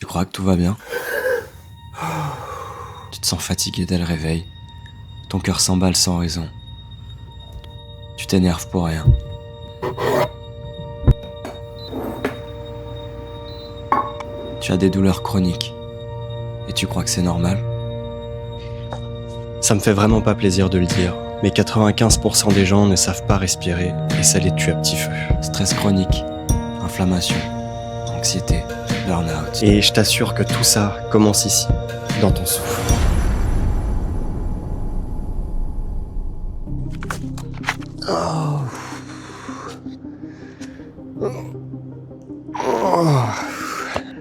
Tu crois que tout va bien? Tu te sens fatigué dès le réveil. Ton cœur s'emballe sans raison. Tu t'énerves pour rien. Tu as des douleurs chroniques. Et tu crois que c'est normal? Ça me fait vraiment pas plaisir de le dire, mais 95% des gens ne savent pas respirer et ça les tue à petit feu. Stress chronique, inflammation, anxiété, burn-out. Et je t'assure que tout ça commence ici, dans ton souffle.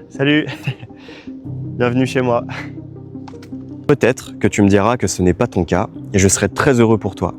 Salut, bienvenue chez moi. Peut-être que tu me diras que ce n'est pas ton cas et je serai très heureux pour toi.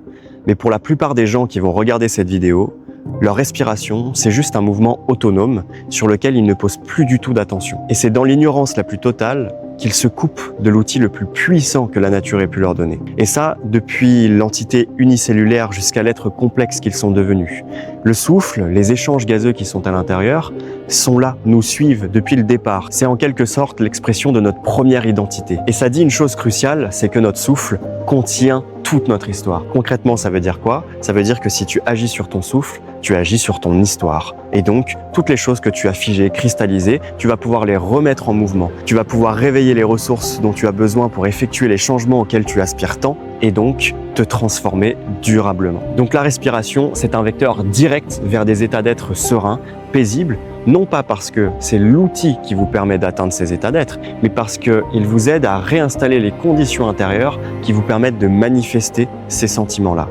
Mais pour la plupart des gens qui vont regarder cette vidéo, leur respiration, c'est juste un mouvement autonome sur lequel ils ne posent plus du tout d'attention. Et c'est dans l'ignorance la plus totale qu'ils se coupent de l'outil le plus puissant que la nature ait pu leur donner. Et ça, depuis l'entité unicellulaire jusqu'à l'être complexe qu'ils sont devenus. Le souffle, les échanges gazeux qui sont à l'intérieur, sont là, nous suivent depuis le départ. C'est en quelque sorte l'expression de notre première identité. Et ça dit une chose cruciale, c'est que notre souffle contient toute notre histoire. Concrètement, ça veut dire quoi? Ça veut dire que si tu agis sur ton souffle, tu agis sur ton histoire. Et donc, toutes les choses que tu as figées, cristallisées, tu vas pouvoir les remettre en mouvement. Tu vas pouvoir réveiller les ressources dont tu as besoin pour effectuer les changements auxquels tu aspires tant, et donc te transformer durablement. Donc la respiration, c'est un vecteur direct vers des états d'être sereins, paisibles, non pas parce que c'est l'outil qui vous permet d'atteindre ces états d'être, mais parce qu'il vous aide à réinstaller les conditions intérieures qui vous permettent de manifester ces sentiments-là.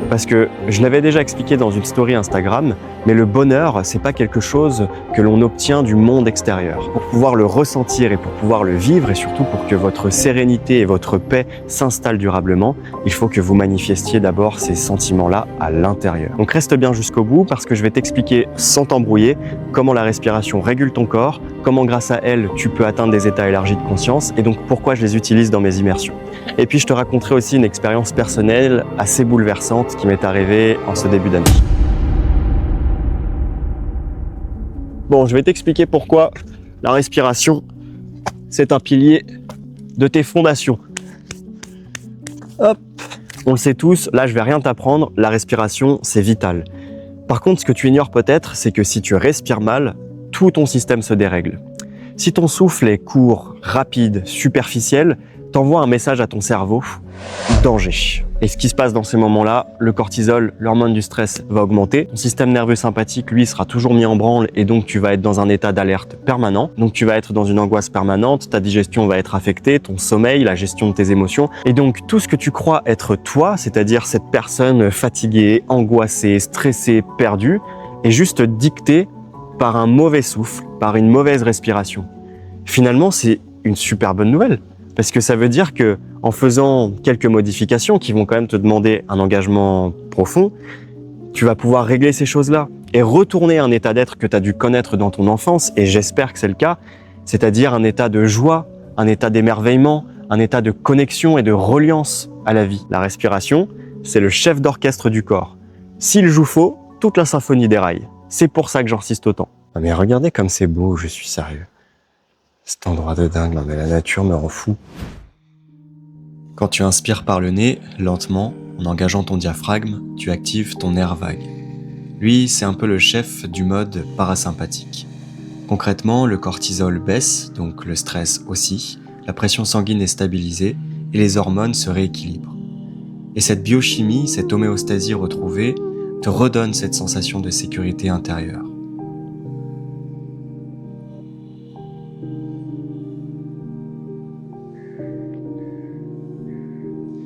Parce que je l'avais déjà expliqué dans une story Instagram, mais le bonheur, c'est pas quelque chose que l'on obtient du monde extérieur. Pour pouvoir le ressentir et pour pouvoir le vivre, et surtout pour que votre sérénité et votre paix s'installent durablement, il faut que vous manifestiez d'abord ces sentiments-là à l'intérieur. Donc reste bien jusqu'au bout parce que je vais t'expliquer sans t'embrouiller comment la respiration régule ton corps, comment grâce à elle tu peux atteindre des états élargis de conscience et donc pourquoi je les utilise dans mes immersions. Et puis je te raconterai aussi une expérience personnelle assez bouleversante qui m'est arrivée en ce début d'année. Bon, je vais t'expliquer pourquoi la respiration, c'est un pilier de tes fondations. Hop, on le sait tous, là je vais rien t'apprendre, la respiration, c'est vital. Par contre, ce que tu ignores peut-être, c'est que si tu respires mal, tout ton système se dérègle. Si ton souffle est court, rapide, superficiel, t'envoie un message à ton cerveau, danger. Et ce qui se passe dans ces moments-là, le cortisol, l'hormone du stress, va augmenter. Ton système nerveux sympathique, lui, sera toujours mis en branle et donc tu vas être dans un état d'alerte permanent. Donc tu vas être dans une angoisse permanente, ta digestion va être affectée, ton sommeil, la gestion de tes émotions. Et donc tout ce que tu crois être toi, c'est-à-dire cette personne fatiguée, angoissée, stressée, perdue, est juste dicté par un mauvais souffle, par une mauvaise respiration. Finalement, c'est une super bonne nouvelle. Parce que ça veut dire que en faisant quelques modifications qui vont quand même te demander un engagement profond, tu vas pouvoir régler ces choses-là et retourner à un état d'être que tu as dû connaître dans ton enfance, et j'espère que c'est le cas, c'est-à-dire un état de joie, un état d'émerveillement, un état de connexion et de reliance à la vie. La respiration, c'est le chef d'orchestre du corps. S'il joue faux, toute la symphonie déraille. C'est pour ça que j'insiste autant. Ah mais regardez comme c'est beau, je suis sérieux. Cet endroit de dingue, non mais la nature me rend fou. Quand tu inspires par le nez, lentement, en engageant ton diaphragme, tu actives ton nerf vague. Lui, c'est un peu le chef du mode parasympathique. Concrètement, le cortisol baisse, donc le stress aussi, la pression sanguine est stabilisée et les hormones se rééquilibrent. Et cette biochimie, cette homéostasie retrouvée, te redonne cette sensation de sécurité intérieure.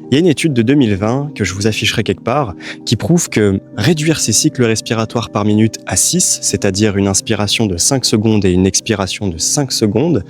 Il y a une étude de 2020, que je vous afficherai quelque part, qui prouve que réduire ses cycles respiratoires par minute à 6, c'est-à-dire une inspiration de 5 secondes et une expiration de 5 secondes,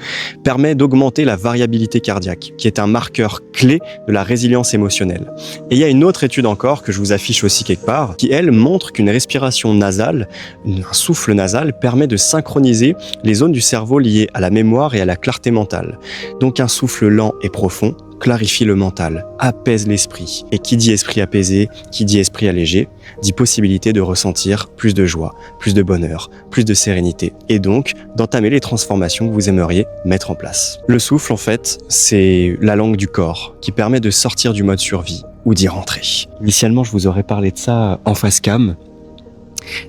permet d'augmenter la variabilité cardiaque, qui est un marqueur clé de la résilience émotionnelle. Et il y a une autre étude encore, que je vous affiche aussi quelque part, qui elle montre qu'une respiration nasale, un souffle nasal, permet de synchroniser les zones du cerveau liées à la mémoire et à la clarté mentale. Donc un souffle lent et profond clarifie le mental, apaise l'esprit. Et qui dit esprit apaisé, qui dit esprit allégé, dit possibilité de ressentir plus de joie, plus de bonheur, plus de sérénité. Et donc, d'entamer les transformations que vous aimeriez mettre en place. Le souffle, en fait, c'est la langue du corps qui permet de sortir du mode survie ou d'y rentrer. Initialement, je vous aurais parlé de ça en face cam,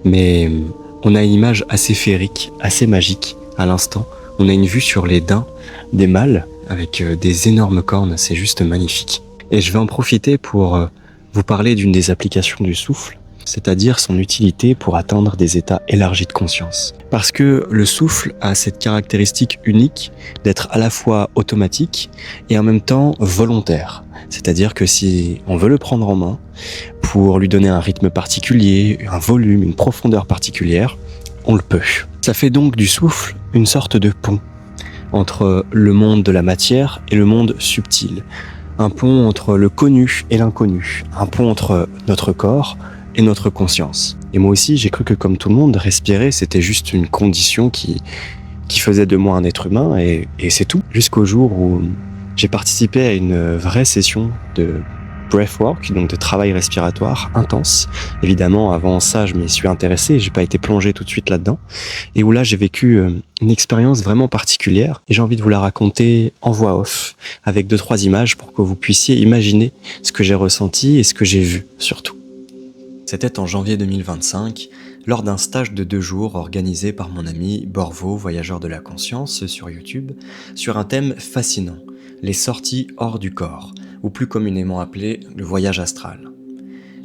mais on a une image assez féerique, assez magique à l'instant. On a une vue sur les daims des mâles avec des énormes cornes, c'est juste magnifique. Et je vais en profiter pour vous parler d'une des applications du souffle, c'est-à-dire son utilité pour atteindre des états élargis de conscience. Parce que le souffle a cette caractéristique unique d'être à la fois automatique et en même temps volontaire. C'est-à-dire que si on veut le prendre en main, pour lui donner un rythme particulier, un volume, une profondeur particulière, on le peut. Ça fait donc du souffle une sorte de pont entre le monde de la matière et le monde subtil. Un pont entre le connu et l'inconnu. Un pont entre notre corps et notre conscience. Et moi aussi, j'ai cru que comme tout le monde, respirer, c'était juste une condition qui faisait de moi un être humain et c'est tout. Jusqu'au jour où j'ai participé à une vraie session de breathwork, donc de travail respiratoire intense. Évidemment, avant ça, je m'y suis intéressé, j'ai pas été plongé tout de suite là-dedans. Et où là, j'ai vécu une expérience vraiment particulière. Et j'ai envie de vous la raconter en voix off, avec 2-3 images pour que vous puissiez imaginer ce que j'ai ressenti et ce que j'ai vu, surtout. C'était en janvier 2025, lors d'un stage de 2 jours organisé par mon ami Borvo, voyageur de la conscience, sur YouTube, sur un thème fascinant, les sorties hors du corps, ou plus communément appelé le voyage astral.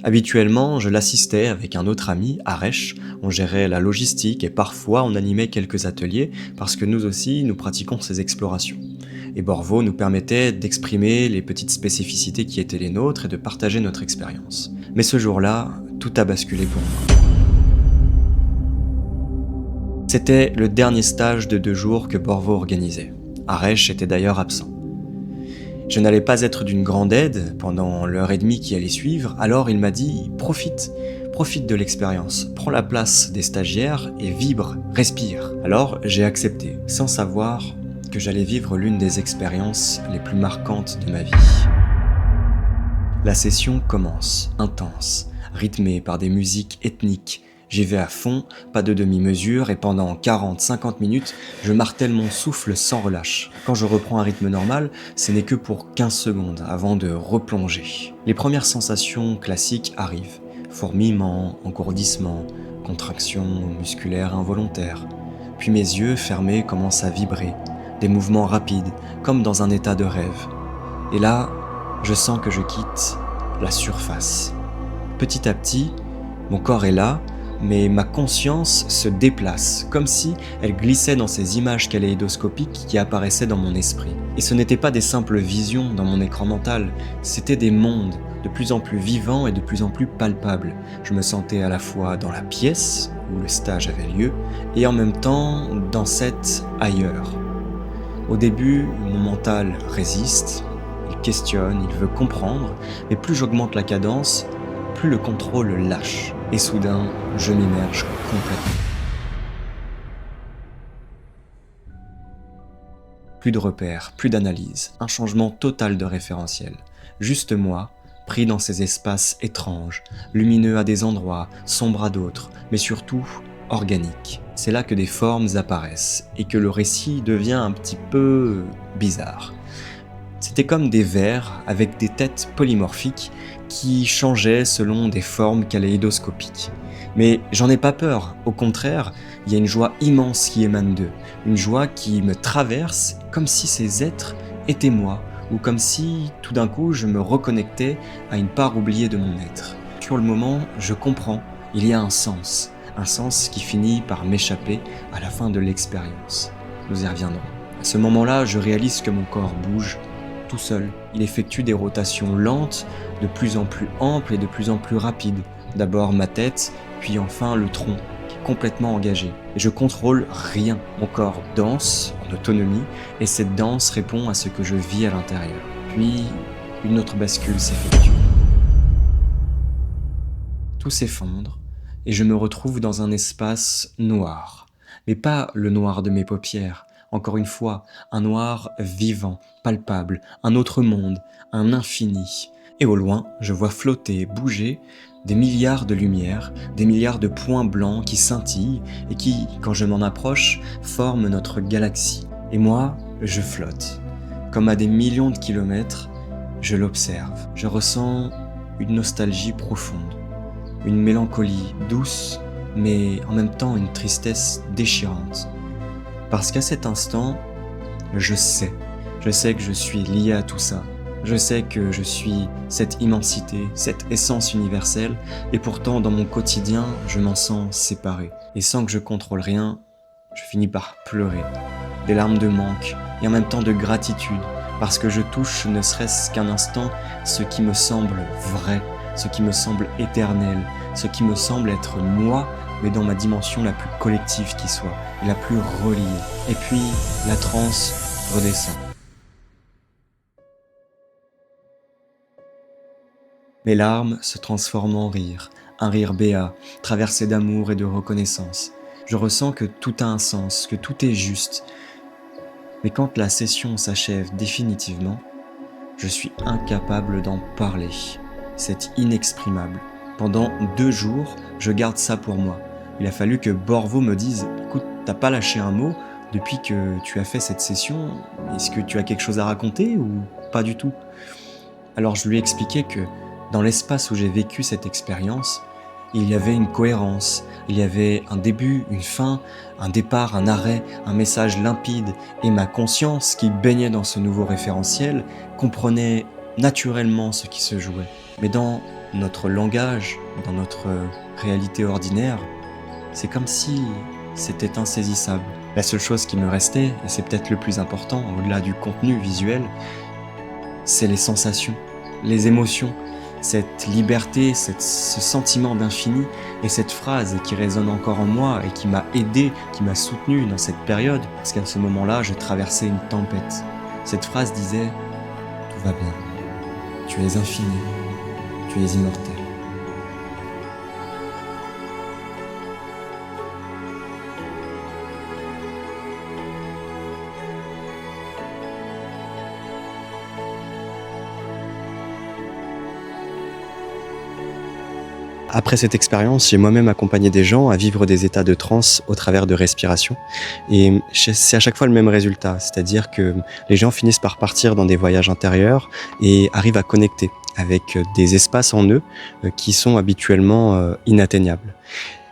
Habituellement, je l'assistais avec un autre ami, Aresh, on gérait la logistique et parfois on animait quelques ateliers parce que nous aussi, nous pratiquons ces explorations. Et Borvo nous permettait d'exprimer les petites spécificités qui étaient les nôtres et de partager notre expérience. Mais ce jour-là, tout a basculé pour moi. C'était le dernier stage de 2 jours que Borvo organisait. Aresh était d'ailleurs absent. Je n'allais pas être d'une grande aide pendant l'heure et demie qui allait suivre, alors il m'a dit « Profite de l'expérience, prends la place des stagiaires et vibre, respire ». Alors j'ai accepté, sans savoir que j'allais vivre l'une des expériences les plus marquantes de ma vie. La session commence, intense, rythmée par des musiques ethniques. J'y vais à fond, pas de demi-mesure, et pendant 40-50 minutes, je martèle mon souffle sans relâche. Quand je reprends un rythme normal, ce n'est que pour 15 secondes avant de replonger. Les premières sensations classiques arrivent. Fourmillement, engourdissement, contraction musculaire involontaire. Puis mes yeux fermés commencent à vibrer, des mouvements rapides, comme dans un état de rêve. Et là, je sens que je quitte la surface. Petit à petit, mon corps est là, mais ma conscience se déplace, comme si elle glissait dans ces images kaléidoscopiques qui apparaissaient dans mon esprit. Et ce n'étaient pas des simples visions dans mon écran mental, c'était des mondes de plus en plus vivants et de plus en plus palpables. Je me sentais à la fois dans la pièce où le stage avait lieu, et en même temps dans cet ailleurs. Au début, mon mental résiste, il questionne, il veut comprendre, mais plus j'augmente la cadence, plus le contrôle lâche. Et soudain, je m'immerge complètement. Plus de repères, plus d'analyse, un changement total de référentiel. Juste moi, pris dans ces espaces étranges, lumineux à des endroits, sombres à d'autres, mais surtout organiques. C'est là que des formes apparaissent et que le récit devient un petit peu bizarre. C'était comme des vers avec des têtes polymorphiques qui changeaient selon des formes kaléidoscopiques. Mais j'en ai pas peur, au contraire, il y a une joie immense qui émane d'eux, une joie qui me traverse comme si ces êtres étaient moi, ou comme si tout d'un coup je me reconnectais à une part oubliée de mon être. Sur le moment, je comprends, il y a un sens qui finit par m'échapper à la fin de l'expérience. Nous y reviendrons. À ce moment-là, je réalise que mon corps bouge, tout seul. Il effectue des rotations lentes, de plus en plus amples et de plus en plus rapides. D'abord ma tête, puis enfin le tronc, qui est complètement engagé. Et je contrôle rien. Mon corps danse en autonomie, et cette danse répond à ce que je vis à l'intérieur. Puis, une autre bascule s'effectue. Tout s'effondre, et je me retrouve dans un espace noir. Mais pas le noir de mes paupières. Encore une fois, un noir vivant, palpable, un autre monde, un infini. Et au loin, je vois flotter, bouger des milliards de lumières, des milliards de points blancs qui scintillent et qui, quand je m'en approche, forment notre galaxie. Et moi, je flotte. Comme à des millions de kilomètres, je l'observe. Je ressens une nostalgie profonde, une mélancolie douce, mais en même temps une tristesse déchirante. Parce qu'à cet instant, je sais que je suis lié à tout ça. Je sais que je suis cette immensité, cette essence universelle, et pourtant dans mon quotidien, je m'en sens séparé. Et sans que je contrôle rien, je finis par pleurer. Des larmes de manque et en même temps de gratitude, parce que je touche ne serait-ce qu'un instant ce qui me semble vrai, ce qui me semble éternel, ce qui me semble être moi, mais dans ma dimension la plus collective qui soit, et la plus reliée. Et puis, la transe redescend. Mes larmes se transforment en rire, un rire béat, traversé d'amour et de reconnaissance. Je ressens que tout a un sens, que tout est juste. Mais quand la session s'achève définitivement, je suis incapable d'en parler. C'est inexprimable. Pendant 2 jours, je garde ça pour moi. Il a fallu que Borvo me dise « Écoute, t'as pas lâché un mot depuis que tu as fait cette session. Est-ce que tu as quelque chose à raconter ou pas du tout ?» Alors je lui ai expliqué que dans l'espace où j'ai vécu cette expérience, il y avait une cohérence, il y avait un début, une fin, un départ, un arrêt, un message limpide, et ma conscience qui baignait dans ce nouveau référentiel comprenait naturellement ce qui se jouait. Mais dans notre langage, dans notre réalité ordinaire, c'est comme si c'était insaisissable. La seule chose qui me restait, et c'est peut-être le plus important au-delà du contenu visuel, c'est les sensations, les émotions, cette liberté, ce sentiment d'infini et cette phrase qui résonne encore en moi et qui m'a aidé, qui m'a soutenu dans cette période, parce qu'à ce moment-là, je traversais une tempête. Cette phrase disait « Tout va bien, tu es infini, tu es immortel ». Après cette expérience, j'ai moi-même accompagné des gens à vivre des états de transe au travers de respiration. Et c'est à chaque fois le même résultat, c'est-à-dire que les gens finissent par partir dans des voyages intérieurs et arrivent à connecter avec des espaces en eux qui sont habituellement inatteignables.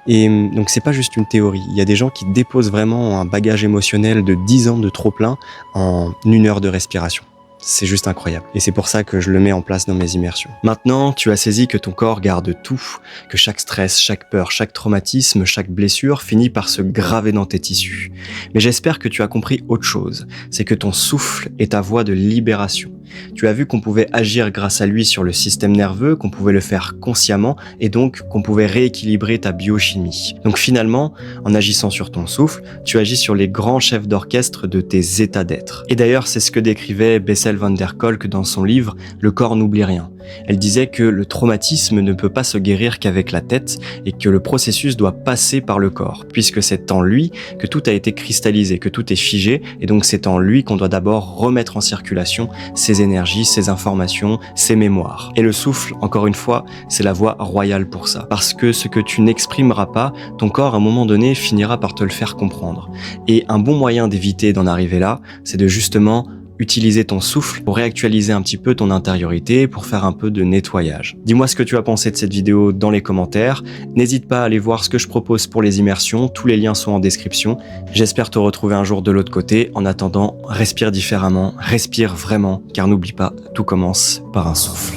Et donc c'est pas juste une théorie, il y a des gens qui déposent vraiment un bagage émotionnel de 10 ans de trop-plein en 1 heure de respiration. C'est juste incroyable. Et c'est pour ça que je le mets en place dans mes immersions. Maintenant, tu as saisi que ton corps garde tout, que chaque stress, chaque peur, chaque traumatisme, chaque blessure finit par se graver dans tes tissus. Mais j'espère que tu as compris autre chose. C'est que ton souffle est ta voie de libération. Tu as vu qu'on pouvait agir grâce à lui sur le système nerveux, qu'on pouvait le faire consciemment et donc qu'on pouvait rééquilibrer ta biochimie. Donc finalement, en agissant sur ton souffle, tu agis sur les grands chefs d'orchestre de tes états d'être. Et d'ailleurs, c'est ce que décrivait Bessel van der Kolk dans son livre « Le corps n'oublie rien ». Elle disait que le traumatisme ne peut pas se guérir qu'avec la tête et que le processus doit passer par le corps, puisque c'est en lui que tout a été cristallisé, que tout est figé, et donc c'est en lui qu'on doit d'abord remettre en circulation ses énergies, ses informations, ses mémoires. Et le souffle, encore une fois, c'est la voie royale pour ça, parce que ce que tu n'exprimeras pas, ton corps à un moment donné finira par te le faire comprendre. Et un bon moyen d'éviter d'en arriver là, c'est de justement utiliser ton souffle pour réactualiser un petit peu ton intériorité, pour faire un peu de nettoyage. Dis-moi ce que tu as pensé de cette vidéo dans les commentaires. N'hésite pas à aller voir ce que je propose pour les immersions. Tous les liens sont en description. J'espère te retrouver un jour de l'autre côté. En attendant, respire différemment, respire vraiment, car n'oublie pas, tout commence par un souffle.